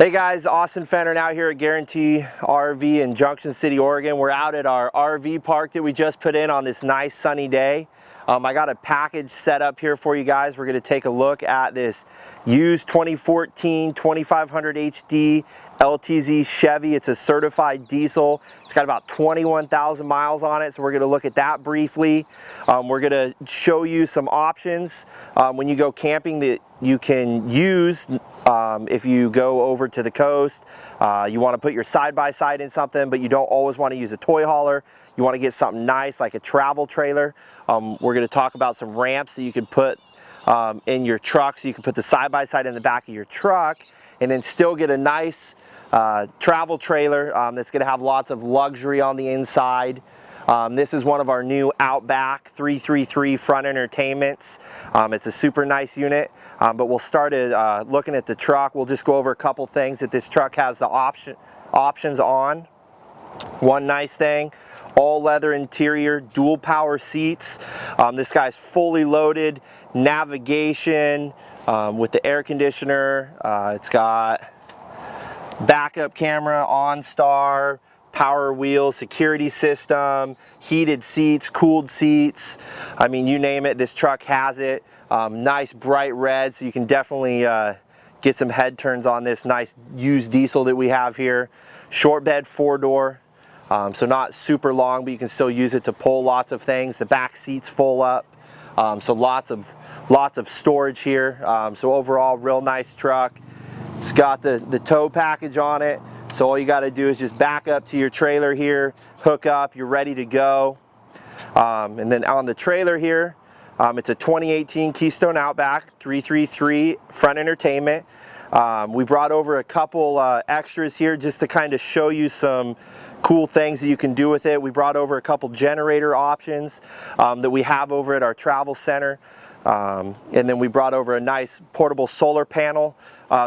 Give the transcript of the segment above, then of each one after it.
Hey guys, Austin.Fennern out here at Guaranty RV in Junction City, Oregon. We're out at our RV park that we just put in on this nice sunny day. I got a package set up here for you guys. We're going to take a look at this used 2014 2500 HD LTZ Chevy. It's a certified diesel. It's got about 21,000 miles on it, so we're going to look at that briefly. We're going to show you some options when you go camping that you can use if you go over to the coast. You want to put your side-by-side in something, but you don't always want to use a toy hauler. You want to get something nice like a travel trailer. We're going to talk about some ramps that you can put in your truck, so you can put the side-by-side in the back of your truck and then still get a nice travel trailer that's going to have lots of luxury on the inside. This is one of our new Outback 333 front entertainments. It's a super nice unit, but we'll start looking at the truck. We'll just go over a couple things that this truck has the options on. One nice thing, all leather interior, dual power seats. This guy's fully loaded, navigation with the air conditioner. It's got backup camera, OnStar, power wheels, security system, heated seats, cooled seats. I mean, you name it, this truck has it. Nice bright red, so you can definitely get some head turns on this nice used diesel that we have here. Short bed, 4-door, so not super long, but you can still use it to pull lots of things. The back seats full up, so lots of storage here. So overall, real nice truck. It's got the tow package on it, so all you got to do is just back up to your trailer here, hook up, you're ready to go. And then on the trailer here, it's a 2018 Keystone Outback 333 front entertainment. We brought over a couple extras here just to kind of show you some cool things that you can do with it. We brought over a couple generator options that we have over at our travel center. And then we brought over a nice portable solar panel.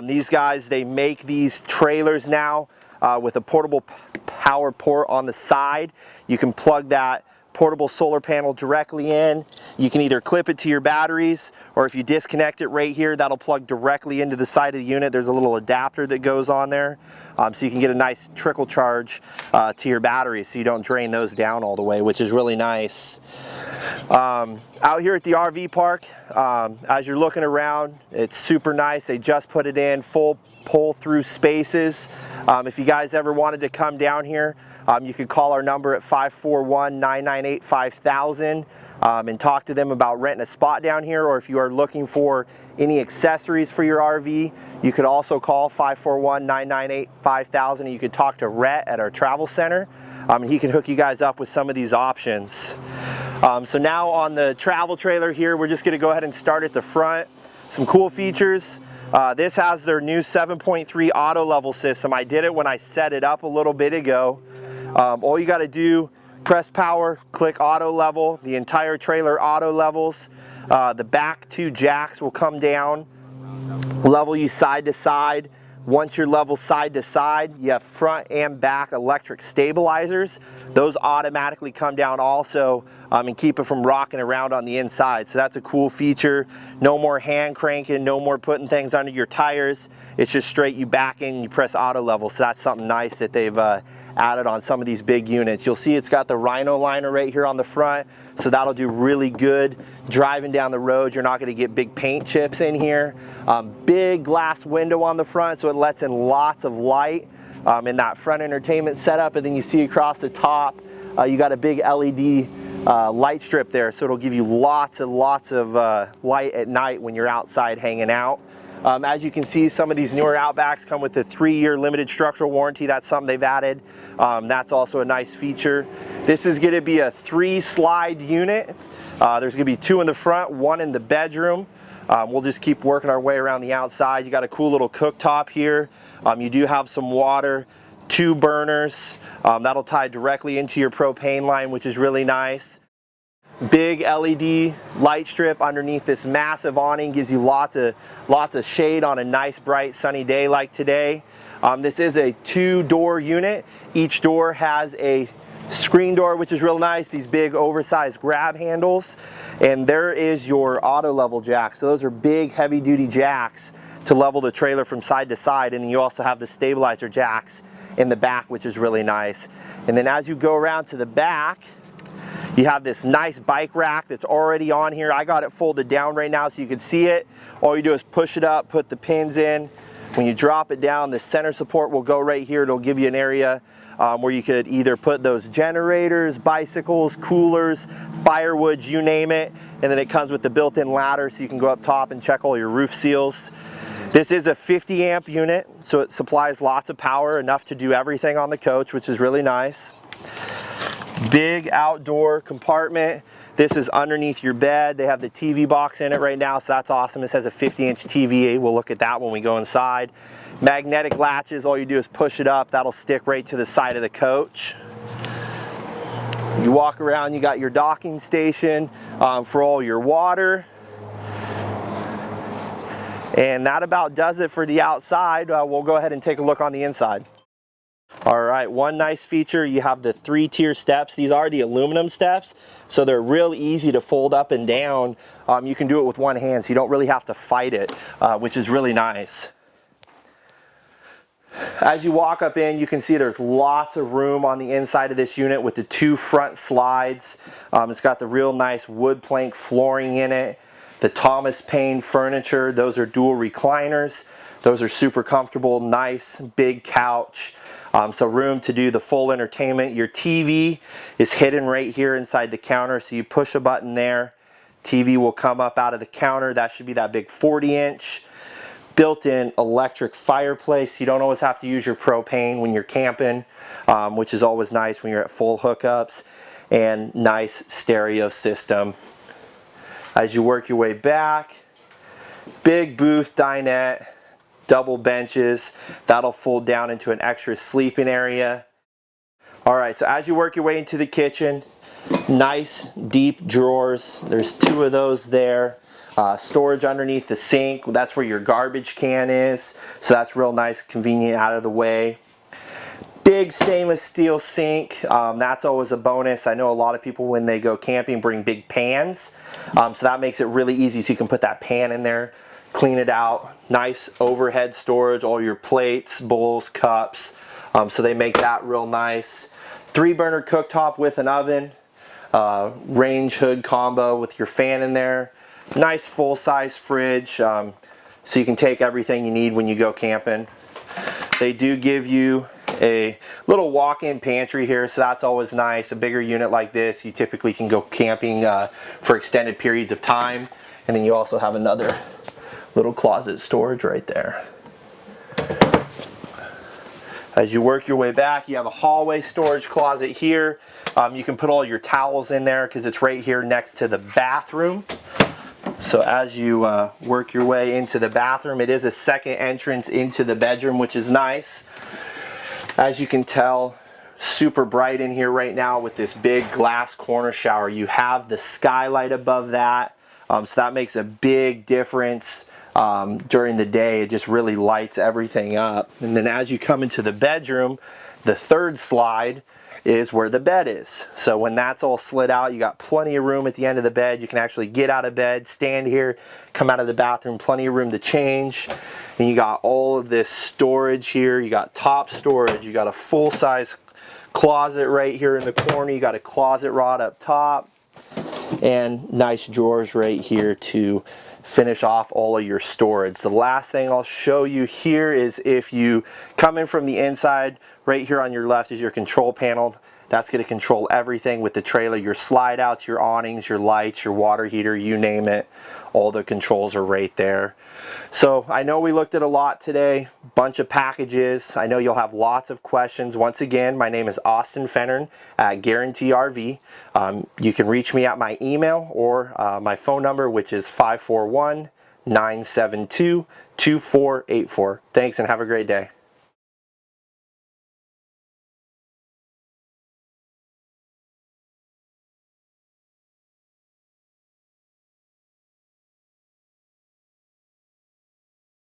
These guys, they make these trailers now with a portable power port on the side. You can plug that portable solar panel directly in. You can either clip it to your batteries, or if you disconnect it right here, that'll plug directly into the side of the unit. There's a little adapter that goes on there, so you can get a nice trickle charge to your batteries, so you don't drain those down all the way, which is really nice. Out here at the RV park, as you're looking around, it's super nice. They just put it in, full pull-through spaces. If you guys ever wanted to come down here, you could call our number at 541-998-5000 and talk to them about renting a spot down here, or if you are looking for any accessories for your RV, you could also call 541-998-5000 and you could talk to Rhett at our travel center, and he can hook you guys up with some of these options. So now on the travel trailer here, we're just going to go ahead and start at the front. Some cool features. This has their new 7.3 auto level system. I did it when I set it up a little bit ago. All you got to do, press power, click auto level. The entire trailer auto levels. The back two jacks will come down, level you side to side. Once you're level side to side, you have front and back electric stabilizers. Those automatically come down also and keep it from rocking around on the inside. So that's a cool feature. No more hand cranking, no more putting things under your tires. It's just straight, you back in, you press auto level. So that's something nice that they've added on some of these big units. You'll see it's got the Rhino liner right here on the front, so that'll do really good driving down the road. You're not going to get big paint chips in here. Big glass window on the front, so it lets in lots of light in that front entertainment setup. And then you see across the top, you got a big LED light strip there, so it'll give you lots of light at night when you're outside hanging out. As you can see, some of these newer Outbacks come with a 3-year limited structural warranty. That's something they've added. That's also a nice feature. This is going to be a 3-slide unit. There's going to be 2 in the front, 1 in the bedroom. We'll just keep working our way around the outside. You got a cool little cooktop here. You do have some water, 2 burners. That'll tie directly into your propane line, which is really nice. Big LED light strip underneath this massive awning gives you lots of shade on a nice bright sunny day like today. This is a 2-door unit. Each door has a screen door, which is real nice. These big oversized grab handles, and there is your auto level jack. So those are big heavy duty jacks to level the trailer from side to side, and then you also have the stabilizer jacks in the back, which is really nice. And then as you go around to the back, you have this nice bike rack that's already on here. I got it folded down right now so you can see it. All you do is push it up, put the pins in. When you drop it down, the center support will go right here. It'll give you an area where you could either put those generators, bicycles, coolers, firewoods, you name it. And then it comes with the built-in ladder so you can go up top and check all your roof seals. This is a 50 amp unit, so it supplies lots of power, enough to do everything on the coach, which is really nice. Big outdoor compartment. This is underneath your bed. They have the TV box in it right now, so that's awesome. This has a 50-inch TV. We'll look at that when we go inside. Magnetic latches, all you do is push it up. That'll stick right to the side of the coach. You walk around, you got your docking station for all your water. And that about does it for the outside. We'll go ahead and take a look on the inside. All right, one nice feature, you have the 3-tier steps. These are the aluminum steps, so they're real easy to fold up and down. You can do it with one hand, so you don't really have to fight it, which is really nice. As you walk up in, you can see there's lots of room on the inside of this unit with the 2 front slides. It's got the real nice wood plank flooring in it. The Thomas Paine furniture, those are dual recliners. Those are super comfortable, nice, big couch. So room to do the full entertainment. Your TV is hidden right here inside the counter, so you push a button there. TV will come up out of the counter. That should be that big 40-inch. Built-in electric fireplace. You don't always have to use your propane when you're camping, which is always nice when you're at full hookups. And nice stereo system. As you work your way back, big booth dinette. Double benches, that'll fold down into an extra sleeping area. All right, so as you work your way into the kitchen, nice deep drawers. There's 2 of those there. Storage underneath the sink, that's where your garbage can is. So that's real nice, convenient, out of the way. Big stainless steel sink, that's always a bonus. I know a lot of people when they go camping bring big pans. So that makes it really easy, so you can put that pan in there. Clean it out. Nice overhead storage, all your plates, bowls, cups. So they make that real nice. 3-burner cooktop with an oven. Range hood combo with your fan in there. Nice full-size fridge, so you can take everything you need when you go camping. They do give you a little walk-in pantry here, so that's always nice. A bigger unit like this, you typically can go camping for extended periods of time. And then you also have another little closet storage right there. As you work your way back, you have a hallway storage closet here. You can put all your towels in there because it's right here next to the bathroom. So as you work your way into the bathroom, it is a second entrance into the bedroom, which is nice. As you can tell, super bright in here right now with this big glass corner shower. You have the skylight above that, so that makes a big difference. During the day, it just really lights everything up. And then as you come into the bedroom, the 3rd slide is where the bed is. So when that's all slid out, you got plenty of room at the end of the bed. You can actually get out of bed, stand here, come out of the bathroom, plenty of room to change. And you got all of this storage here. You got top storage. You got a full-size closet right here in the corner. You got a closet rod up top. And nice drawers right here to finish off all of your storage. The last thing I'll show you here is if you come in from the inside, right here on your left is your control panel. That's going to control everything with the trailer. Your slide outs, your awnings, your lights, your water heater, you name it. All the controls are right there. So I know we looked at a lot today, bunch of packages. I know you'll have lots of questions. Once again, my name is Austin.Fennern at Guaranty RV. You can reach me at my email or my phone number, which is 541-972-2484. Thanks and have a great day.